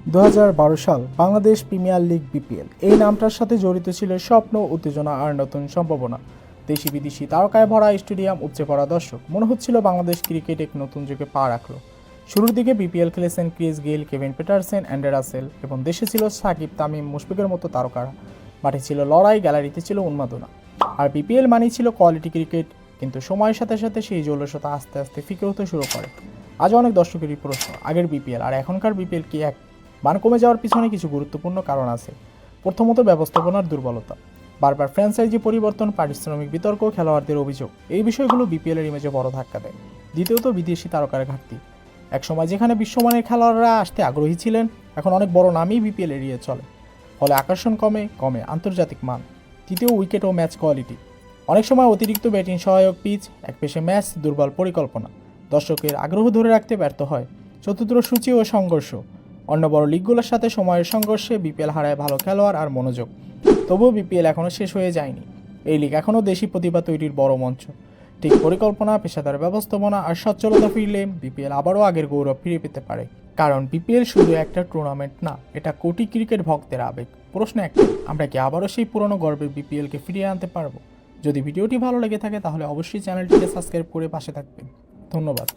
2012 সাল Bangladesh premier league BPL এই নামটার সাথে জড়িত ছিল স্বপ্ন, উত্তেজনা আর নতুন সম্ভাবনা। দেশি বিদেশি তারকায় ভরা স্টেডিয়াম, উপচে পড়া দর্শক, মনে হচ্ছিল বাংলাদেশ ক্রিকেট এক নতুন যুগে পা রাখলো। শুরুর দিকে বিপিএল খেলেছেন Chris Gayle, Kevin Pietersen, Andre Russell এবং দেশে ছিল সাকিব, তামিম, মুশফিকের মতো তারকারা। মাঠে ছিল লড়াই, গ্যালারিতে ছিল উন্মাদনা। আর বিপিএল মানেই ছিল কোয়ালিটি ক্রিকেট। কিন্তু সময়ের সাথে সাথে সেই জল্পনা আস্তে আস্তে ফিকে হতে শুরু করে। আজ অনেক দর্শকেরই প্রশ্ন, আগের বিপিএল আর এখনকার বিপিএল কি এক? মান কমে যাওয়ার পিছনে কিছু গুরুত্বপূর্ণ কারণ আছে। প্রথমত, ব্যবস্থাপনার দুর্বলতা। বারবার ফ্র্যাঞ্চাইজি পরিবর্তন, পারিশ্রমিক বিতর্ক, খেলোয়াড়দের অভিযোগ, এই বিষয়গুলো বিপিএলের ইমেজে বড় ধাক্কা দেয়। দ্বিতীয়ত, বিদেশি তারকার ঘাটতি। একসময় যেখানে বিশ্বমানের খেলোয়াড়রা আসতে আগ্রহী ছিলেন, এখন অনেক বড় নামই বিপিএল এড়িয়ে চলে। ফলে আকর্ষণ কমে আন্তর্জাতিক মান। তৃতীয়, উইকেট ও ম্যাচ কোয়ালিটি। অনেক সময় অতিরিক্ত ব্যাটিং সহায়ক পিচ, একপেশে ম্যাচ, দুর্বল পরিকল্পনা দর্শকের আগ্রহ ধরে রাখতে ব্যর্থ হয়। চতুর্থ, সূচি ও সংঘর্ষ। অন্য বড় লিগগুলোর সাথে সময়ের সংঘর্ষে বিপিএল হারায় ভালো খেলোয়াড় আর মনোযোগ। তবুও বিপিএল এখনও শেষ হয়ে যায়নি। এই লিগ এখনও দেশি প্রতিভা তৈরির বড় মঞ্চ। ঠিক পরিকল্পনা, পেশাদার ব্যবস্থাপনা আর সচ্ছলতা ফিরলে বিপিএল আবারও আগের গৌরব ফিরে পেতে পারে। কারণ বিপিএল শুধু একটা টুর্নামেন্ট না, এটা কোটি ক্রিকেট ভক্তের আবেগ। প্রশ্ন একটা, আমরা কি আবারও সেই পুরনো গর্বের বিপিএলকে ফিরিয়ে আনতে পারবো? যদি ভিডিওটি ভালো লেগে থাকে তাহলে অবশ্যই চ্যানেলটিকে সাবস্ক্রাইব করে পাশে থাকবেন। ধন্যবাদ।